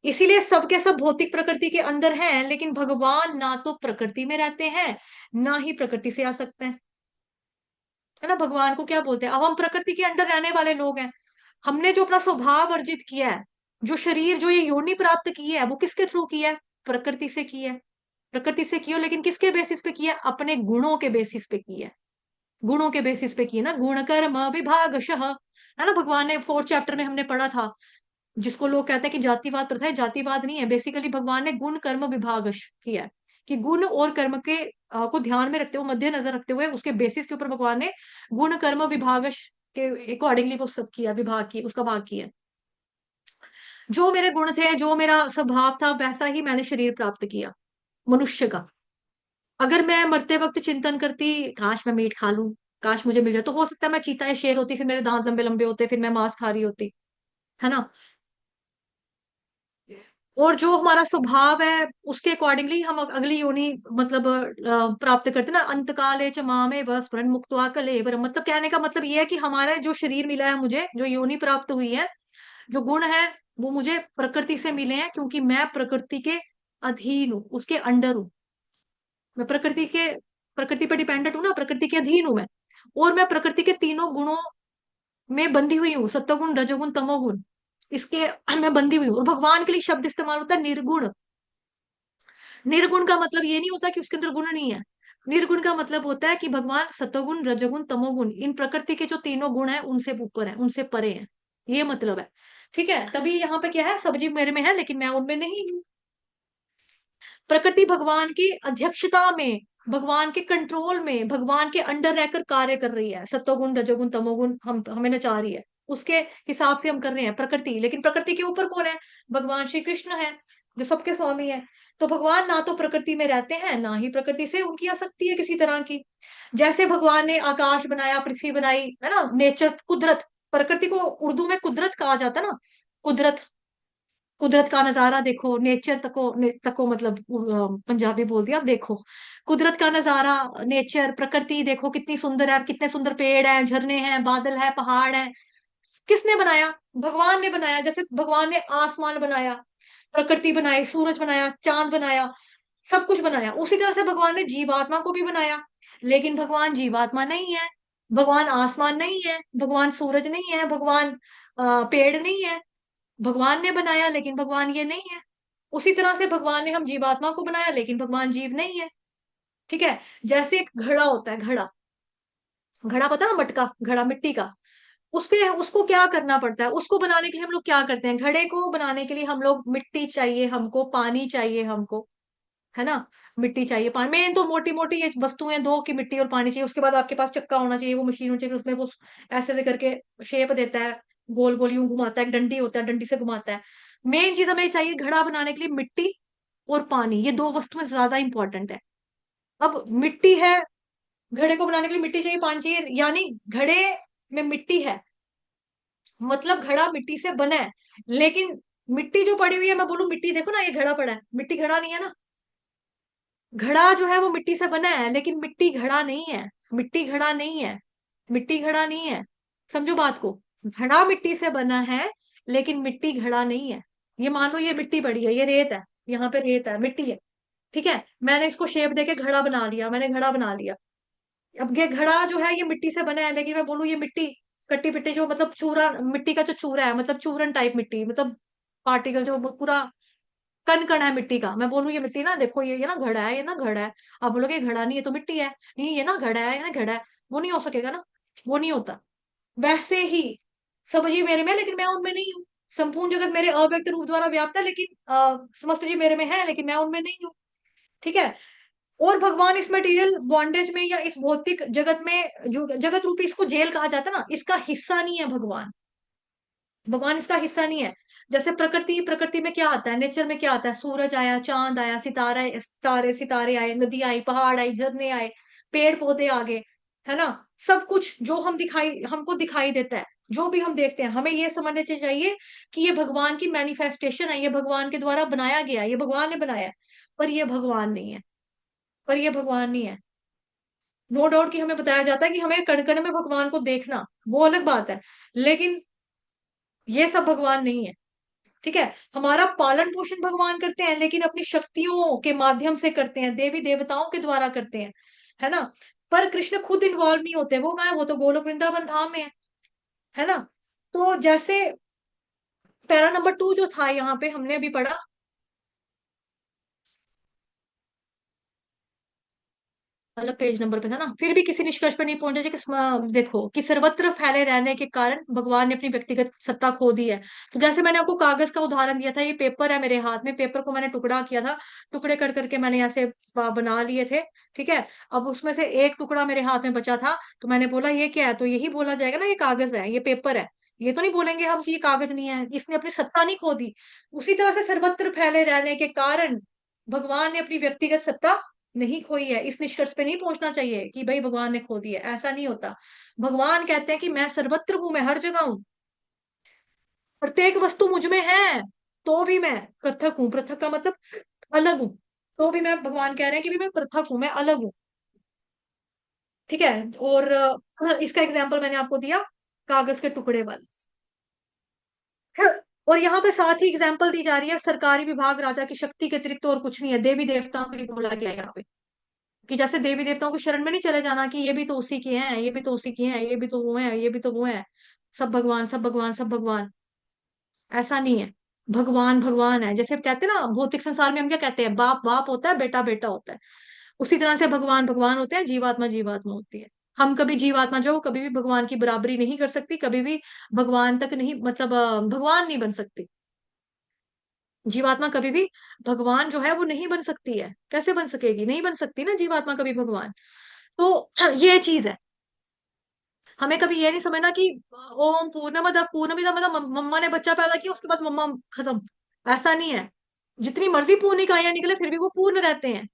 इसीलिए सबके सब भौतिक प्रकृति के अंदर हैं, लेकिन भगवान ना तो प्रकृति में रहते हैं, ना ही प्रकृति से आ सकते हैं, है ना। भगवान को क्या बोलते हैं, अब हम प्रकृति के अंडर रहने वाले लोग हैं। हमने जो अपना स्वभाव अर्जित किया है, जो शरीर, जो ये योनि प्राप्त की है, वो किसके थ्रू की है? प्रकृति से की है। प्रकृति से की हो, लेकिन किसके बेसिस पे की है? अपने गुणों के बेसिस पे की है। गुणों के बेसिस पे की है ना, गुण कर्म विभागशः, है ना। भगवान ने 4th चैप्टर में हमने पढ़ा था, जिसको लोग कहते हैं कि जातिवाद प्रथा है, जातिवाद नहीं है। बेसिकली भगवान ने गुण कर्म विभागश किया है, कि गुण और कर्म के को ध्यान में रखते हुए, मध्य नजर रखते हुए, उसके बेसिस के ऊपर भगवान ने गुण कर्म विभागश के अकॉर्डिंगली वो सब किया, विभाग की, उसका भाग किया। जो मेरे गुण थे, जो मेरा स्वभाव था, वैसा ही मैंने शरीर प्राप्त किया मनुष्य का। अगर मैं मरते वक्त चिंतन करती, काश मैं मीट खा लूं, काश मुझे मिल जाए, तो हो सकता है मैं चीता या शेर होती, फिर मेरे दांत लंबे लंबे होते, फिर मैं मांस खा रही होती, है ना। और जो हमारा स्वभाव है उसके अकॉर्डिंगली हम अगली योनि, मतलब प्राप्त करते हैं ना। अंतकाले च मामे व स्मरण मुक्त्वा कलेवर, मतलब कहने का मतलब ये है कि हमारा जो शरीर मिला है मुझे, जो योनि प्राप्त हुई है, जो गुण है, वो मुझे प्रकृति से मिले हैं, क्योंकि मैं प्रकृति के अधीन हूँ, उसके अंडर हूँ। मैं प्रकृति पर डिपेंडेंट हूँ ना, प्रकृति के अधीन हूं मैं। और मैं प्रकृति के तीनों गुणों में बंधी हुई हूँ, सत्वगुण, रजोगुण, तमोगुण, इसके मैं बंधी हुई हूँ। और भगवान के लिए शब्द इस्तेमाल होता है निर्गुण। निर्गुण का मतलब ये नहीं होता कि उसके अंदर गुण नहीं है। निर्गुण का मतलब होता है कि भगवान सत्वगुण, रजोगुण, तमोगुण, इन प्रकृति के जो तीनों गुण हैं उनसे ऊपर है, उनसे परे हैं। ये मतलब है। ठीक है, तभी यहाँ पे क्या है, सब जीव मेरे में है लेकिन मैं उनमें नहीं हूँ। प्रकृति भगवान की अध्यक्षता में, भगवान के कंट्रोल में, भगवान के अंडर रहकर कार्य कर रही है। सत्वगुण रजोगुण तमोगुण हम हमें नचा रही है, उसके हिसाब से हम कर रहे हैं प्रकृति। लेकिन प्रकृति के ऊपर कौन है? भगवान श्री कृष्ण है, जो सबके स्वामी है। तो भगवान ना तो प्रकृति में रहते हैं, ना ही प्रकृति से उनकी आसक्ति है किसी तरह की। जैसे भगवान ने आकाश बनाया, पृथ्वी बनाई, है ना, नेचर, कुदरत। प्रकृति को उर्दू में कुदरत कहा जाता है ना, कुदरत। कुदरत का नजारा देखो, नेचर तको मतलब पंजाबी बोल दिया, देखो कुदरत का नजारा, नेचर, प्रकृति देखो कितनी सुंदर है, कितने सुंदर पेड़ हैं, झरने हैं, बादल है, पहाड़ है। किसने बनाया? भगवान ने बनाया। जैसे भगवान ने आसमान बनाया, प्रकृति बनाई, सूरज बनाया, चांद बनाया, सब कुछ बनाया, उसी तरह से भगवान ने जीवात्मा को भी बनाया। लेकिन भगवान जीवात्मा नहीं है, भगवान आसमान नहीं है, भगवान सूरज नहीं है, भगवान पेड़ नहीं है। भगवान ने बनाया लेकिन भगवान ये नहीं है। उसी तरह से भगवान ने हम जीवात्मा को बनाया लेकिन भगवान जीव नहीं है। ठीक है। जैसे एक घड़ा होता है, घड़ा, घड़ा पता है ना, मटका घड़ा मिट्टी का। उसके उसको क्या करना पड़ता है? उसको बनाने के लिए हम लोग क्या करते हैं? घड़े को बनाने के लिए हम लोग, मिट्टी चाहिए हमको, पानी चाहिए हमको, है ना। मिट्टी चाहिए, पानी, मेन तो मोटी मोटी ये वस्तुएं दो कि मिट्टी और पानी चाहिए। उसके बाद आपके पास चक्का होना चाहिए, वो मशीन होनी चाहिए, उसमें वो ऐसे ऐसे करके शेप देता है, गोल गोल यूं घुमाता है, एक डंडी होता है, डंडी से घुमाता है। मेन चीज हमें चाहिए घड़ा बनाने के लिए, मिट्टी और पानी, ये दो वस्तुएं ज्यादा इंपॉर्टेंट है। अब मिट्टी है, घड़े को बनाने के लिए मिट्टी चाहिए, पानी चाहिए, यानी घड़े में मिट्टी है, मतलब घड़ा मिट्टी से बना है। लेकिन मिट्टी जो पड़ी हुई है, मैं बोलूं मिट्टी देखो ना, ये घड़ा पड़ा है, मिट्टी घड़ा नहीं है ना। घड़ा जो है वो मिट्टी से बना है लेकिन मिट्टी घड़ा नहीं है। मिट्टी घड़ा नहीं है, मिट्टी घड़ा नहीं है। समझो बात को। घड़ा मिट्टी से बना है लेकिन मिट्टी घड़ा नहीं है। ये मान लो ये मिट्टी पड़ी है, ये रेत है, यहाँ पे रेत है, मिट्टी है। ठीक है, मैंने इसको शेप देके घड़ा बना लिया, मैंने घड़ा बना लिया। अब ये घड़ा जो है ये मिट्टी से बना है, लेकिन मैं बोलूँ ये मिट्टी कट्टी पिट्टी, जो मतलब चूरा, मिट्टी का जो चूरा है, मतलब चूरन टाइप मिट्टी, मतलब पार्टिकल जो पूरा कण कण है मिट्टी का, मैं बोलूँ ये मिट्टी ना, देखो ये ना घड़ा है, ये ना घड़ा है। आप बोलोगे ये घड़ा नहीं, ये तो मिट्टी है। नहीं, ये ना घड़ा है, ये ना घड़ा है। वो नहीं हो सकेगा ना, वो नहीं होता। वैसे ही सब जीव मेरे में है, लेकिन मैं उनमें नहीं हूँ। संपूर्ण जगत मेरे अव्यक्त रूप द्वारा व्याप्त है, लेकिन समस्त जीव मेरे में है लेकिन मैं उनमें नहीं हूँ। ठीक है। और भगवान इस मटेरियल बॉन्डेज में या इस भौतिक जगत में, जो जगत रूपी इसको जेल कहा जाता है ना, इसका हिस्सा नहीं है भगवान। भगवान इसका हिस्सा नहीं है। जैसे प्रकृति, प्रकृति में क्या आता है, नेचर में क्या आता है? सूरज आया, चांद आया, सितारा, सितारे सितारे आए, नदी आई, पहाड़ आई, झरने आए, पेड़ पौधे आ गए, है ना। सब कुछ जो हम दिखाई, हमको दिखाई देता है, जो भी हम देखते हैं, हमें ये समझना चाहिए कि ये भगवान की मैनिफेस्टेशन है, ये भगवान के द्वारा बनाया गया है, ये भगवान ने बनाया है। पर ये भगवान नहीं है, पर ये भगवान नहीं है। नो डाउट कि हमें बताया जाता है कि हमें कण कण में भगवान को देखना, वो अलग बात है। लेकिन ये सब भगवान नहीं है। ठीक है। हमारा पालन पोषण भगवान करते हैं लेकिन अपनी शक्तियों के माध्यम से करते हैं, देवी देवताओं के द्वारा करते हैं, है ना। पर कृष्ण खुद इन्वॉल्व नहीं होते, वो कहाँ है? वो तो गोलोक वृंदावन धाम में है ना। तो जैसे पैरा नंबर 2 जो था यहाँ पे हमने अभी पढ़ा, अलग पेज नंबर पे था ना, फिर भी किसी निष्कर्ष पर नहीं पहुंचे कि देखो कि सर्वत्र फैले रहने के कारण भगवान ने अपनी व्यक्तिगत सत्ता खो दी है। तो जैसे मैंने आपको कागज का उदाहरण दिया था, ये पेपर है मेरे हाथ में, पेपर को मैंने टुकड़ा किया था, टुकड़े कर करके मैंने ऐसे बना लिए थे। ठीक है। अब उसमें से एक टुकड़ा मेरे हाथ में बचा था, तो मैंने बोला ये क्या है, तो यही बोला जाएगा ना ये कागज है, ये पेपर है। ये तो नहीं बोलेंगे हम कि ये कागज नहीं है, इसने अपनी सत्ता नहीं खो दी। उसी तरह से सर्वत्र फैले रहने के कारण भगवान ने अपनी व्यक्तिगत सत्ता नहीं खोई है। इस निष्कर्ष पे नहीं पहुंचना चाहिए कि भाई भगवान ने खो दी है, ऐसा नहीं होता। भगवान कहते हैं कि मैं सर्वत्र हूं, मैं हर जगह हूं, प्रत्येक वस्तु मुझ में है। तो भी मैं पृथक हूं, पृथक का मतलब अलग हूं। तो भी मैं, भगवान कह रहे हैं कि भी मैं पृथक हूं, मैं अलग हूं। ठीक है। और इसका एग्जाम्पल मैंने आपको दिया, कागज के टुकड़े वाला। और यहाँ पे साथ ही एग्जाम्पल दी जा रही है, सरकारी विभाग राजा की शक्ति के अतिरिक्त और कुछ नहीं है, देवी देवताओं के लिए बोला गया है यहाँ पे। कि जैसे देवी देवताओं की शरण में नहीं चले जाना कि ये भी तो उसी के हैं, ये भी तो उसी के हैं, ये भी तो वो है, ये भी तो वो है, सब भगवान, सब भगवान, सब भगवान। ऐसा नहीं है। भगवान भगवान है। जैसे कहते हैं ना, भौतिक संसार में हम क्या कहते हैं, बाप बाप होता है, बेटा बेटा होता है। उसी तरह से भगवान भगवान होते हैं, जीवात्मा जीवात्मा होती है। हम कभी जीवात्मा जो कभी भी भगवान की बराबरी नहीं कर सकती, कभी भी भगवान तक नहीं, मतलब भगवान नहीं बन सकती। जीवात्मा कभी भी भगवान जो है वो नहीं बन सकती है, कैसे बन सकेगी, नहीं बन सकती ना जीवात्मा कभी भगवान। तो ये चीज है, हमें कभी ये नहीं समझना कि ओम पूर्णमद पूर्णमिदम, मतलब मम्मा ने बच्चा पैदा किया उसके बाद मम्मा खत्म, ऐसा नहीं है। जितनी मर्जी पूर्ण इकाइयां निकले फिर भी वो पूर्ण रहते हैं,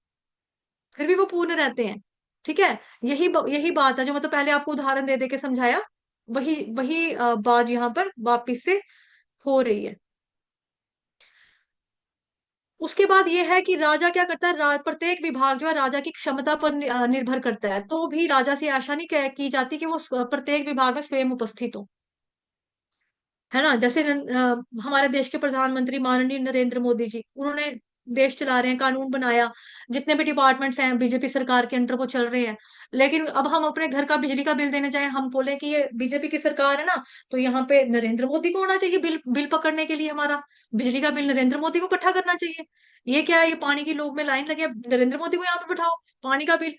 फिर भी वो पूर्ण रहते हैं। ठीक है, यही बात है जो मतलब पहले आपको उदाहरण दे दे के समझाया, वही वही बात यहाँ पर वापिस से हो रही है। उसके बाद ये है कि राजा क्या करता है, प्रत्येक विभाग जो है राजा की क्षमता पर निर्भर करता है, तो भी राजा से आशा नहीं की जाती कि वो प्रत्येक विभाग में स्वयं उपस्थित हो, है ना। जैसे हमारे देश के प्रधानमंत्री माननीय नरेंद्र मोदी जी, उन्होंने देश चला रहे हैं, कानून बनाया, जितने भी डिपार्टमेंट्स हैं बीजेपी सरकार के अंडर वो चल रहे हैं। लेकिन अब हम अपने घर का बिजली का बिल देने जाए, हम बोले कि ये बीजेपी की सरकार है ना, तो यहाँ पे नरेंद्र मोदी को होना चाहिए बिल बिल पकड़ने के लिए, हमारा बिजली का बिल नरेंद्र मोदी को इकट्ठा करना चाहिए। ये क्या है, ये पानी की लोग में लाइन लगे, नरेंद्र मोदी को यहाँ पे बिठाओ, पानी का बिल।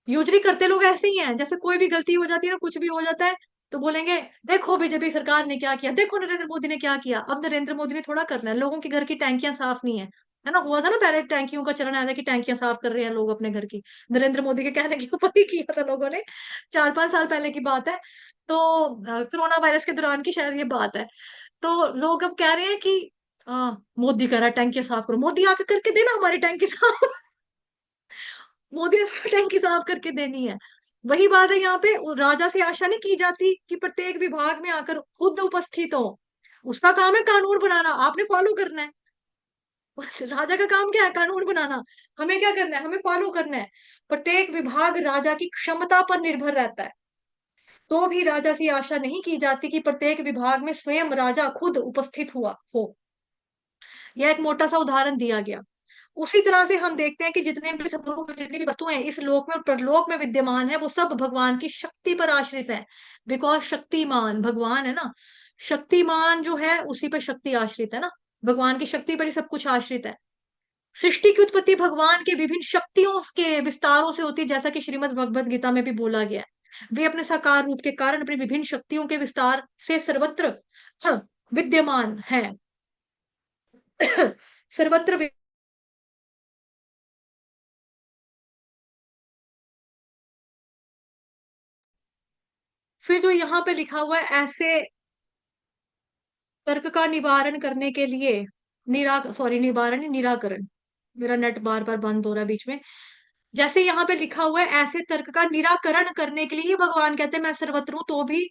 यूजली करते लोग ऐसे ही हैं, जैसे कोई भी गलती हो जाती है ना, कुछ भी हो जाता है, तो बोलेंगे देखो बीजेपी सरकार ने क्या किया, देखो नरेंद्र मोदी ने क्या किया। अब नरेंद्र मोदी ने थोड़ा करना है, लोगों के घर की टैंकियां साफ नहीं है ना, हुआ था ना पहले टैंकियों का चलन आया था कि टैंकियां साफ कर रहे हैं लोग अपने घर की, नरेंद्र मोदी के कहने के ऊपर ही किया था लोगों ने, 4-5 साल पहले की बात है। तो कोरोना वायरस के दौरान की शायद ये बात है। तो लोग अब कह रहे हैं कि मोदी कह रहा है टैंकियां साफ करो, मोदी आके करके देना हमारी टैंकी साफ। मोदी ने थोड़ा टैंकी साफ करके देनी है। वही बात है यहाँ पे, राजा से आशा नहीं की जाती कि प्रत्येक विभाग में आकर खुद उपस्थित हो, उसका काम है कानून बनाना, आपने फॉलो करना है। राजा का काम क्या है, कानून बनाना। हमें क्या करना है, हमें फॉलो करना है। प्रत्येक विभाग राजा की क्षमता पर निर्भर रहता है, तो भी राजा से आशा नहीं की जाती कि प्रत्येक विभाग में स्वयं राजा खुद उपस्थित हुआ हो। यह एक मोटा सा उदाहरण दिया गया। उसी तरह से हम देखते हैं कि जितने भी समूह, जितनी भी वस्तुएं इस लोक में और परलोक में विद्यमान है, वो सब भगवान की शक्ति पर आश्रित है। बिकॉज शक्तिमान भगवान है ना, शक्तिमान जो है उसी पर शक्ति आश्रित है ना, भगवान की शक्ति पर ही सब कुछ आश्रित है। सृष्टि की उत्पत्ति भगवान के विभिन्न शक्तियों के विस्तारों से होती है, जैसा कि श्रीमद् भगवद गीता में भी बोला गया है। वे अपने साकार रूप के कारण अपनी विभिन्न शक्तियों के विस्तार से सर्वत्र विद्यमान है। सर्वत्र फिर जो यहाँ पे लिखा हुआ है, ऐसे तर्क का निवारण करने के लिए, सॉरी निवारण नहीं, निराकरण, मेरा नेट बार बार बंद हो रहा है बीच में। जैसे यहाँ पे लिखा हुआ है, ऐसे तर्क का निराकरण करने के लिए ही भगवान कहते हैं मैं सर्वत्र हूं तो भी,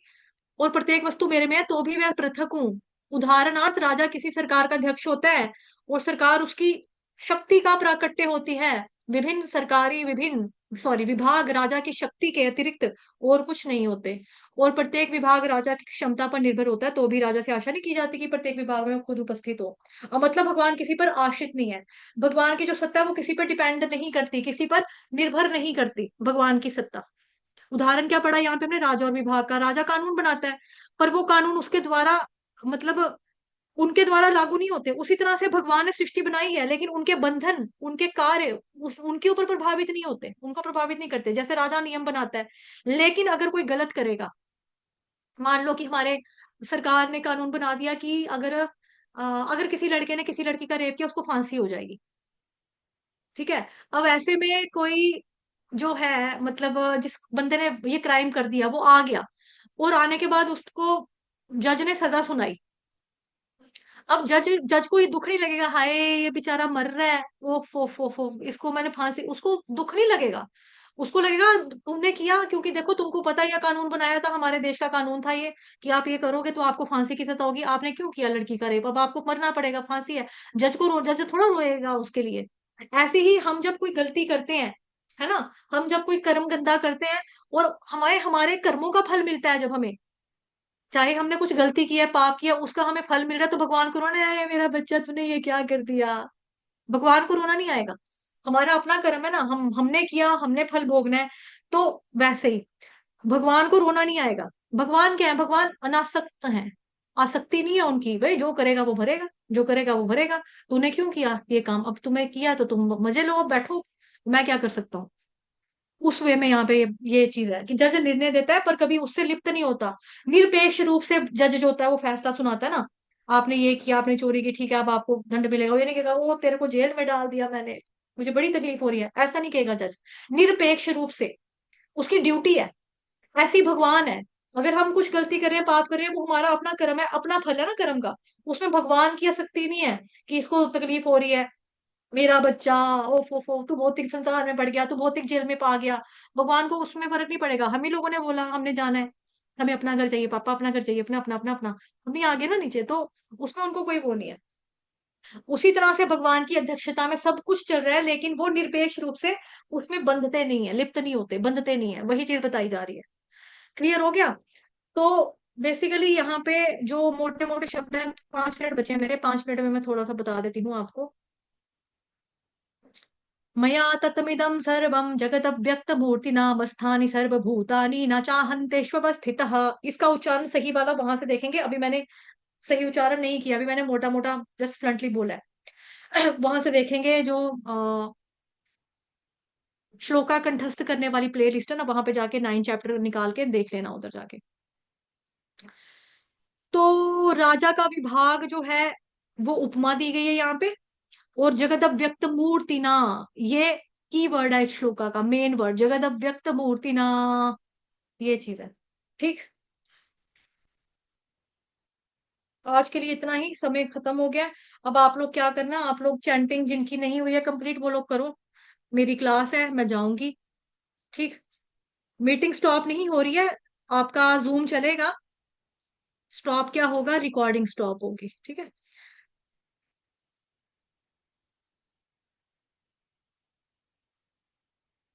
और प्रत्येक वस्तु मेरे में है तो भी मैं पृथक हूँ। उदाहरणार्थ राजा किसी सरकार का अध्यक्ष होता है, और सरकार उसकी शक्ति का प्राकट्य होती है। विभिन्न सॉरी विभाग राजा की शक्ति के अतिरिक्त और कुछ नहीं होते, और प्रत्येक विभाग राजा की क्षमता पर निर्भर होता है, तो भी राजा से आशा नहीं की जाती कि प्रत्येक विभाग में वो खुद उपस्थित हो। अब मतलब भगवान किसी पर आश्रित नहीं है, भगवान की जो सत्ता है वो किसी पर डिपेंड नहीं करती, किसी पर निर्भर नहीं करती भगवान की सत्ता। उदाहरण क्या पड़ा यहाँ पे हमने, राजा और विभाग का। राजा कानून बनाता है, पर वो कानून उसके द्वारा, मतलब उनके द्वारा लागू नहीं होते। उसी तरह से भगवान ने सृष्टि बनाई है, लेकिन उनके बंधन, उनके कार्य उनके ऊपर प्रभावित नहीं होते, उनको प्रभावित नहीं करते। जैसे राजा नियम बनाता है, लेकिन अगर कोई गलत करेगा, मान लो कि हमारे सरकार ने कानून बना दिया कि अगर किसी लड़के ने किसी लड़की का रेप किया उसको फांसी हो जाएगी, ठीक है। अब ऐसे में कोई जो है, मतलब जिस बंदे ने ये क्राइम कर दिया वो आ गया, और आने के बाद उसको जज ने सजा सुनाई। अब जज जज को ये दुख नहीं लगेगा, हाय ये बेचारा मर रहा है, ओ इसको मैंने फांसी, उसको दुख नहीं लगेगा। उसको लगेगा तुमने किया क्योंकि देखो तुमको पता है, यह कानून बनाया था, हमारे देश का कानून था ये, कि आप ये करोगे तो आपको फांसी की सजा होगी, आपने क्यों किया लड़की का रेप, अब आपको मरना पड़ेगा, फांसी है। जज थोड़ा रोएगा उसके लिए। ऐसे ही हम जब कोई गलती करते हैं, है ना, हम जब कोई कर्म गंदा करते हैं, और हमारे हमारे कर्मों का फल मिलता है, जब हमें, चाहे हमने कुछ गलती की है, पाप किया, उसका हमें फल मिल रहा है, तो भगवान को रोना है मेरा बच्चा तूने ये क्या कर दिया, भगवान को रोना नहीं आएगा। हमारा अपना कर्म है ना, हमने किया, हमने फल भोगना है। तो वैसे ही भगवान को रोना नहीं आएगा। भगवान क्या है, भगवान अनासक्त हैं, आसक्ति नहीं है उनकी, भाई जो करेगा वो भरेगा, जो करेगा वो भरेगा। तूने क्यों किया ये काम, अब तुम्हें किया तो तुम मजे लो, अब बैठो, मैं क्या कर सकता हूँ। उस वे में यहाँ पे ये चीज है कि जज निर्णय देता है पर कभी उससे लिप्त नहीं होता। निरपेक्ष रूप से जज जो होता है वो फैसला सुनाता है ना, आपने ये किया, आपने चोरी की, ठीक है अब आपको दंड मिलेगा। वो ये नहीं कहेगा वो तेरे को जेल में डाल दिया मैंने, मुझे बड़ी तकलीफ हो रही है, ऐसा नहीं कहेगा जज। निरपेक्ष रूप से उसकी ड्यूटी है। ऐसे ही भगवान है, अगर हम कुछ गलती कर रहे हैं, पाप कर रहे हैं, वो हमारा अपना कर्म है, अपना फल है ना कर्म का। उसमें भगवान की आसक्ति नहीं है कि इसको तकलीफ हो रही है, मेरा बच्चा, ओफ ओफ ओफ, तू भौतिक संसार में पड़ गया, तू भौतिक जेल में पा गया। भगवान को उसमें फर्क नहीं पड़ेगा। हम ही लोगों ने बोला हमने जाना है, हमें अपना घर चाहिए, पापा अपना घर चाहिए, अपना अपना अपना अपना, हम ही आगे ना नीचे, तो उसमें उनको कोई वो नहीं है। उसी तरह से भगवान की अध्यक्षता में सब कुछ चल रहा है, लेकिन वो निरपेक्ष रूप से उसमें बंधते नहीं है, लिप्त नहीं होते, बंधते नहीं है, वही चीज बताई जा रही है। क्लियर हो गया? तो बेसिकली यहाँ पे जो मोटे मोटे शब्द हैं, 5 मिनट बचे हैं मेरे, 5 मिनट में मैं थोड़ा सा बता देती हूँ आपको। मया ततमिदं सर्वं जगदव्यक्तमूर्तिनामस्थानि सर्वभूतानि न चाहन्तेष्वस्थितः। इसका उच्चारण सही वाला वहां से देखेंगे, अभी मैंने सही उच्चारण नहीं किया, अभी मैंने मोटा मोटा जस्ट फ्रंटली बोला है। वहां से देखेंगे जो श्लोका कंठस्थ करने वाली प्ले लिस्ट है ना, वहां पे जाके 9 चैप्टर निकाल के देख लेना उधर जाके। तो राजा का विभाग जो है वो उपमा दी गई है यहाँ पे। और जगत अव्यक्त मूर्ति ना, ये की वर्ड है इस श्लोका का, मेन वर्ड जगत अव्यक्त मूर्ति ना, ये चीज है। ठीक, आज के लिए इतना ही, समय खत्म हो गया है। अब आप लोग क्या करना, आप लोग चैंटिंग जिनकी नहीं हुई है कंप्लीट वो लोग करो, मेरी क्लास है मैं जाऊंगी। ठीक, मीटिंग स्टॉप नहीं हो रही है, आपका जूम चलेगा। स्टॉप क्या होगा, रिकॉर्डिंग स्टॉप होगी, ठीक है।